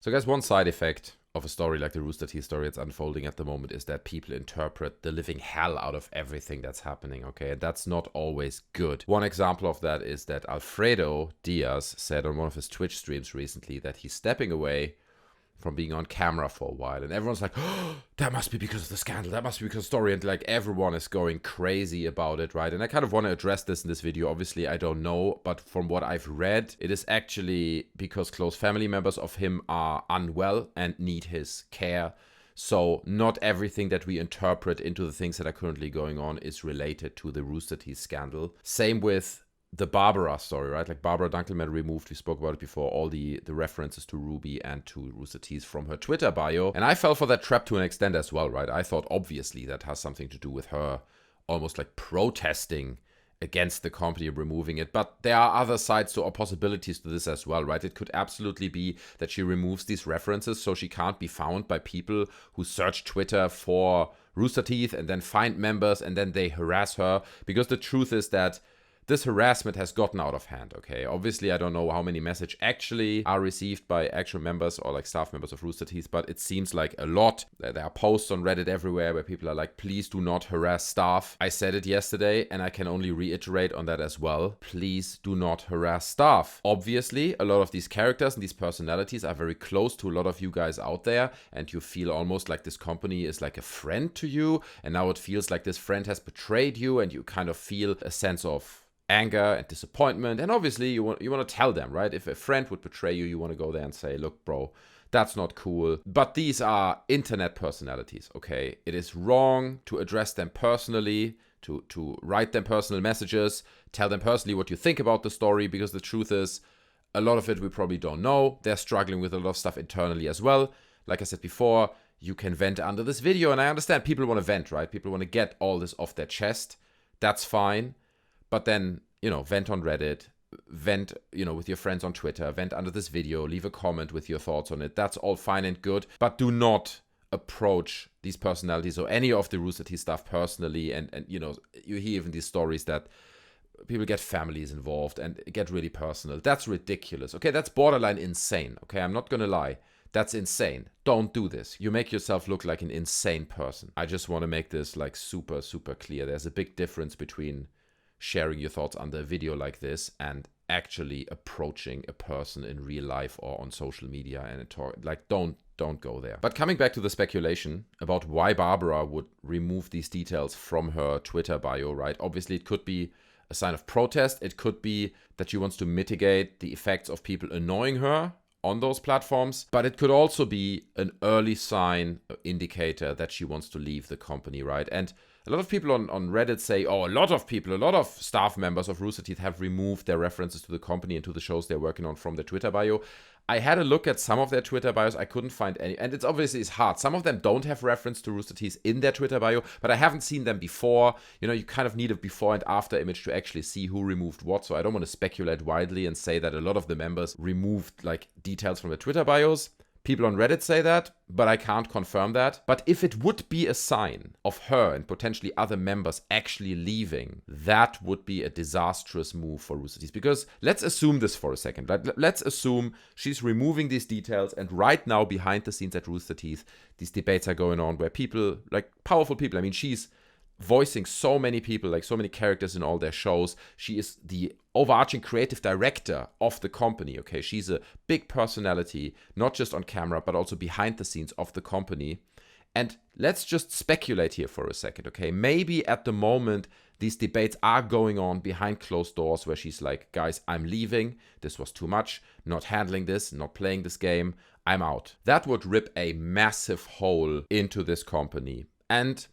So guys, one side effect of a story like the Rooster Teeth story that's unfolding at the moment is that people interpret the living hell out of everything that's happening, okay? And that's not always good. One example of that is that Alfredo Diaz said on one of his Twitch streams recently that he's stepping away from being on camera for a while. And everyone's like, oh, that must be because of the scandal. That must be because of the story. And like everyone is going crazy about it, right? And I kind of want to address this in this video. Obviously, I don't know. But from what I've read, it is actually because close family members of him are unwell and need his care. So not everything that we interpret into the things that are currently going on is related to the Rooster Teeth scandal. Same with the Barbara story, right? Like Barbara Dunkelman removed, we spoke about it before, all the references to RWBY and to Rooster Teeth from her Twitter bio. And I fell for that trap to an extent as well, right? I thought obviously that has something to do with her almost like protesting against the company removing it. But there are other sides or possibilities to this as well, right? It could absolutely be that she removes these references so she can't be found by people who search Twitter for Rooster Teeth and then find members and then they harass her. Because the truth is that this harassment has gotten out of hand, okay? Obviously, I don't know how many messages actually are received by actual members or like staff members of Rooster Teeth, but it seems like a lot. There are posts on Reddit everywhere where people are like, please do not harass staff. I said it yesterday and I can only reiterate on that as well. Please do not harass staff. Obviously, a lot of these characters and these personalities are very close to a lot of you guys out there and you feel almost like this company is like a friend to you and now it feels like this friend has betrayed you and you kind of feel a sense of anger and disappointment, and obviously you want to tell them, right? If a friend would betray you, you want to go there and say, look bro, that's not cool. But these are internet personalities, okay? It is wrong to address them personally, to write them personal messages, tell them personally what you think about the story, because the truth is a lot of it we probably don't know. They're struggling with a lot of stuff internally as well. Like I said before, you can vent under this video, and I understand people want to vent, right? People want to get all this off their chest. That's fine. But then, vent on Reddit, vent, with your friends on Twitter, vent under this video, leave a comment with your thoughts on it. That's all fine and good. But do not approach these personalities or any of the Rooster Teeth stuff personally. And you hear even these stories that people get families involved and get really personal. That's ridiculous. Okay, that's borderline insane. Okay, I'm not going to lie. That's insane. Don't do this. You make yourself look like an insane person. I just want to make this like super, super clear. There's a big difference between sharing your thoughts under a video like this and actually approaching a person in real life or on social media and talk. Like, don't go there. But coming back to the speculation about why Barbara would remove these details from her Twitter bio, right? Obviously, it could be a sign of protest. It could be that she wants to mitigate the effects of people annoying her on those platforms, but it could also be an early sign, indicator that she wants to leave the company, right? And a lot of people on Reddit say, a lot of staff members of Rooster Teeth have removed their references to the company and to the shows they're working on from their Twitter bio. I had a look at some of their Twitter bios. I couldn't find any. And it's obviously hard. Some of them don't have reference to Rooster Teeth in their Twitter bio, but I haven't seen them before. You kind of need a before and after image to actually see who removed what. So I don't want to speculate widely and say that a lot of the members removed like details from their Twitter bios. People on Reddit say that, but I can't confirm that. But if it would be a sign of her and potentially other members actually leaving, that would be a disastrous move for Rooster Teeth. Because let's assume this for a second. Let's assume she's removing these details, and right now behind the scenes at Rooster Teeth, these debates are going on where people, like powerful people, I mean, she's voicing so many people, like so many characters in all their shows. She is the overarching creative director of the company, okay? She's a big personality, not just on camera, but also behind the scenes of the company. And let's just speculate here for a second, okay? Maybe at the moment, these debates are going on behind closed doors where she's like, guys, I'm leaving. This was too much. Not handling this, not playing this game. I'm out. That would rip a massive hole into this company. And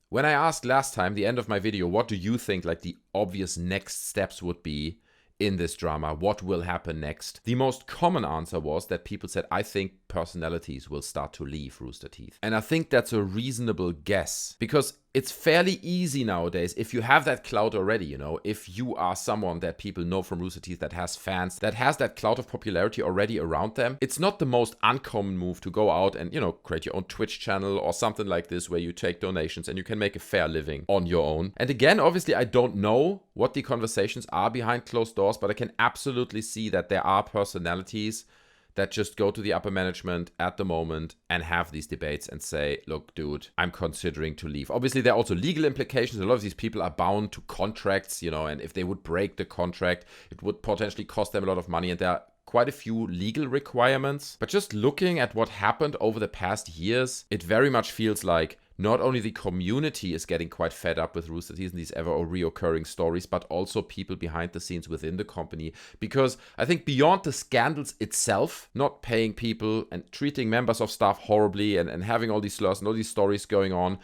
when I asked last time, the end of my video, what do you think like the obvious next steps would be in this drama? What will happen next? The most common answer was that people said, I think personalities will start to leave Rooster Teeth. And I think that's a reasonable guess because it's fairly easy nowadays if you have that clout already, if you are someone that people know from Rooster Teeth that has fans, that has that clout of popularity already around them. It's not the most uncommon move to go out and, create your own Twitch channel or something like this where you take donations and you can make a fair living on your own. And again, obviously, I don't know what the conversations are behind closed doors, but I can absolutely see that there are personalities that just go to the upper management at the moment and have these debates and say, look, dude, I'm considering to leave. Obviously, there are also legal implications. A lot of these people are bound to contracts, and if they would break the contract, it would potentially cost them a lot of money. And there are quite a few legal requirements. But just looking at what happened over the past years, it very much feels like not only the community is getting quite fed up with Rooster Teeth and these ever reoccurring stories, but also people behind the scenes within the company. Because I think beyond the scandals itself, not paying people and treating members of staff horribly and having all these slurs and all these stories going on,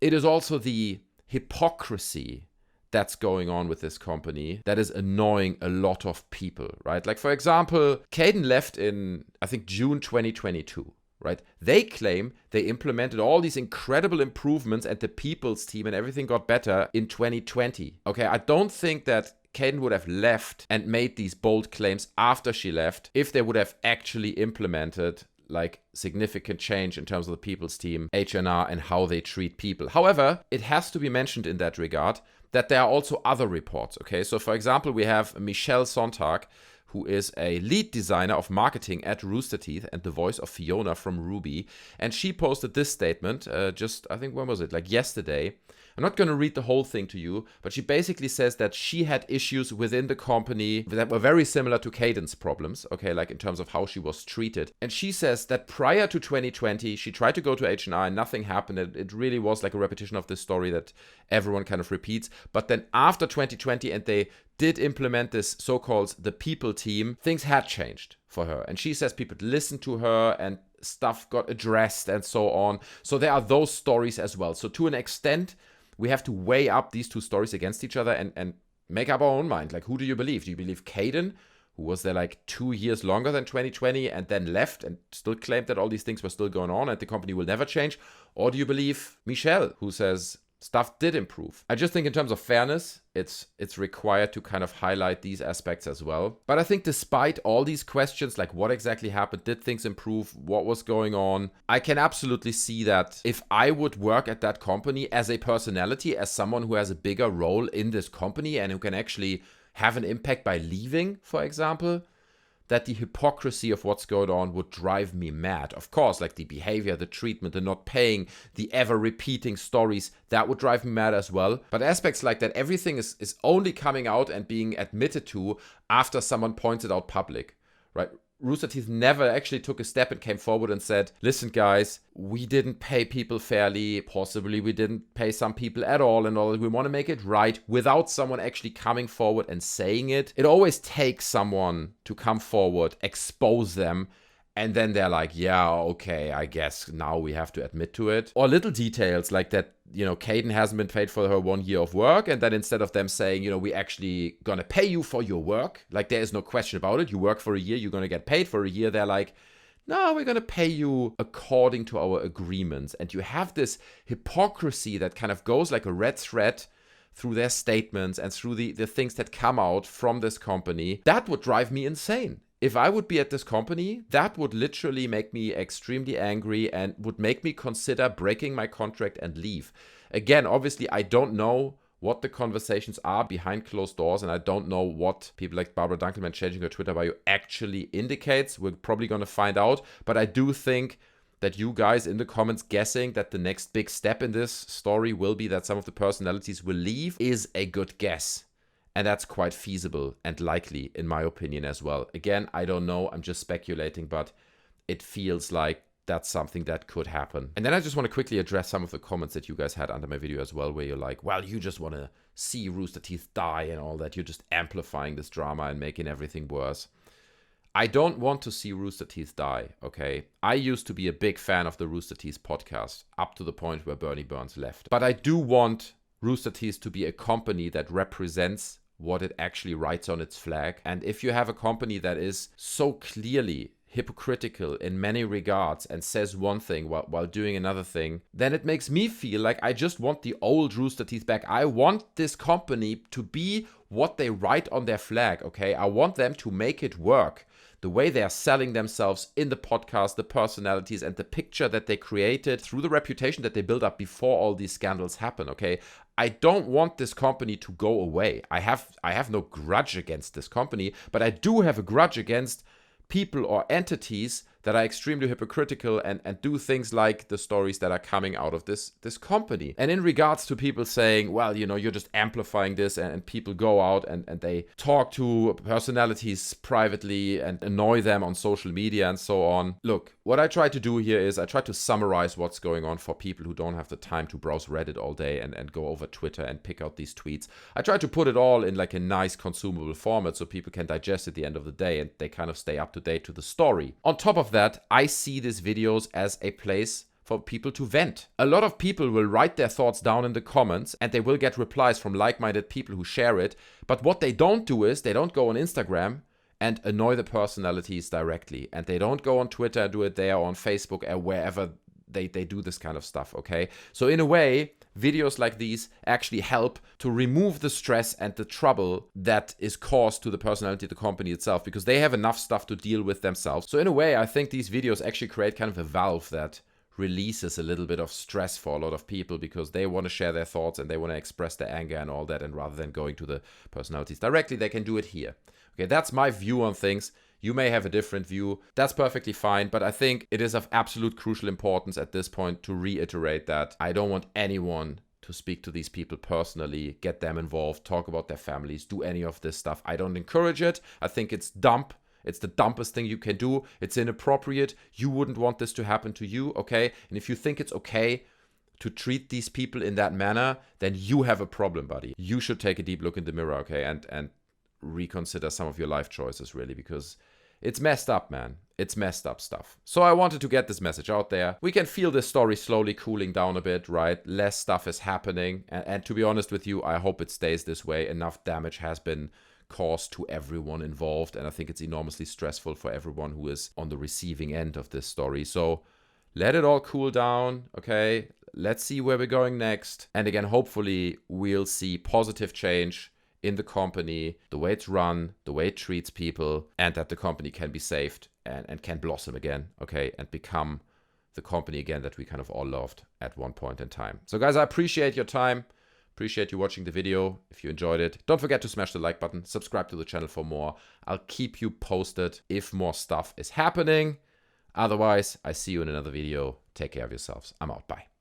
it is also the hypocrisy that's going on with this company that is annoying a lot of people, right? Like, for example, Kdins left in, I think, June 2022. Right? They claim they implemented all these incredible improvements and the people's team and everything got better in 2020. Okay, I don't think that Kdins would have left and made these bold claims after she left if they would have actually implemented like significant change in terms of the people's team, H&R, and how they treat people. However, it has to be mentioned in that regard that there are also other reports. Okay, so for example, we have Michele Sontag, who is a lead designer of marketing at Rooster Teeth and the voice of Fiona from RWBY. And she posted this statement just, I think, when was it? Like yesterday. I'm not going to read the whole thing to you, but she basically says that she had issues within the company that were very similar to Kdins' problems, okay, like in terms of how she was treated. And she says that prior to 2020, she tried to go to H&R and nothing happened. It really was like a repetition of this story that everyone kind of repeats. But then after 2020, and they did implement this so-called the people team, things had changed for her. And she says people listened to her and stuff got addressed and so on. So there are those stories as well. So to an extent, we have to weigh up these two stories against each other and make up our own mind. Like, who do you believe? Do you believe Kdins, who was there like 2 years longer than 2020 and then left and still claimed that all these things were still going on and the company will never change? Or do you believe Michele, who says stuff did improve? I just think in terms of fairness, it's required to kind of highlight these aspects as well. But I think despite all these questions, like what exactly happened, did things improve, what was going on, I can absolutely see that if I would work at that company as a personality, as someone who has a bigger role in this company and who can actually have an impact by leaving, for example, that the hypocrisy of what's going on would drive me mad. Of course, like the behavior, the treatment, the not paying, the ever-repeating stories, that would drive me mad as well. But aspects like that, everything is only coming out and being admitted to after someone points it out public, right? Rooster Teeth never actually took a step and came forward and said, listen guys, we didn't pay people fairly, possibly we didn't pay some people at all and all, we want to make it right, without someone actually coming forward and saying it. It always takes someone to come forward, expose them, and then they're like, yeah, okay, I guess now we have to admit to it. Or little details like that, Kdins hasn't been paid for her 1 year of work. And then instead of them saying, we actually gonna pay you for your work, like there is no question about it. You work for a year, you're gonna get paid for a year. They're like, no, we're gonna pay you according to our agreements. And you have this hypocrisy that kind of goes like a red thread through their statements and through the things that come out from this company. That would drive me insane. If I would be at this company, that would literally make me extremely angry and would make me consider breaking my contract and leave. Again, obviously, I don't know what the conversations are behind closed doors, and I don't know what people like Barbara Dunkelman changing her Twitter bio actually indicates. We're probably going to find out, but I do think that you guys in the comments guessing that the next big step in this story will be that some of the personalities will leave is a good guess. And that's quite feasible and likely, in my opinion, as well. Again, I don't know. I'm just speculating, but it feels like that's something that could happen. And then I just want to quickly address some of the comments that you guys had under my video as well, where you're like, well, you just want to see Rooster Teeth die and all that. You're just amplifying this drama and making everything worse. I don't want to see Rooster Teeth die, okay? I used to be a big fan of the Rooster Teeth podcast, up to the point where Bernie Burns left. But I do want Rooster Teeth to be a company that represents what it actually writes on its flag. And if you have a company that is so clearly hypocritical in many regards and says one thing while doing another thing, then it makes me feel like I just want the old Rooster Teeth back. I want this company to be what they write on their flag, okay? I want them to make it work. The way they are selling themselves in the podcast, the personalities, and the picture that they created through the reputation that they built up before all these scandals happen, okay? I don't want this company to go away. I have no grudge against this company, but I do have a grudge against people or entities that are extremely hypocritical and do things like the stories that are coming out of this company. And in regards to people saying, well, you know, you're just amplifying this, and people go out and they talk to personalities privately and annoy them on social media and so on. Look, what I try to do here is I try to summarize what's going on for people who don't have the time to browse Reddit all day and go over Twitter and pick out these tweets. I try to put it all in like a nice consumable format so people can digest at the end of the day and they kind of stay up to date to the story. On top of that, I see these videos as a place for people to vent. A lot of people will write their thoughts down in the comments and they will get replies from like-minded people who share it. But what they don't do is they don't go on Instagram and annoy the personalities directly. And they don't go on Twitter and do it there or on Facebook or wherever they do this kind of stuff, okay? So in a way, videos like these actually help to remove the stress and the trouble that is caused to the personality of the company itself, because they have enough stuff to deal with themselves. So in a way, I think these videos actually create kind of a valve that releases a little bit of stress for a lot of people, because they want to share their thoughts and they want to express their anger and all that, and rather than going to the personalities directly, they can do it here. Okay, that's my view on things. You may have a different view. That's perfectly fine, but I think it is of absolute crucial importance at this point to reiterate that I don't want anyone to speak to these people personally, get them involved, talk about their families, do any of this stuff. I don't encourage it. I think it's dumb. It's the dumbest thing you can do. It's inappropriate. You wouldn't want this to happen to you, okay? And if you think it's okay to treat these people in that manner, then you have a problem, buddy. You should take a deep look in the mirror, okay? And reconsider some of your life choices, really, because it's messed up, man. It's messed up stuff. So I wanted to get this message out there. We can feel this story slowly cooling down a bit, right? Less stuff is happening. And to be honest with you, I hope it stays this way. Enough damage has been caused to everyone involved. And I think it's enormously stressful for everyone who is on the receiving end of this story. So let it all cool down, okay? Let's see where we're going next. And again, hopefully we'll see positive change in the company, the way it's run, the way it treats people, and that the company can be saved and can blossom again, okay, and become the company again that we kind of all loved at one point in time. So guys, I appreciate your time. Appreciate you watching the video. If you enjoyed it, don't forget to smash the like button, subscribe to the channel for more. I'll keep you posted if more stuff is happening. Otherwise, I see you in another video. Take care of yourselves. I'm out. Bye.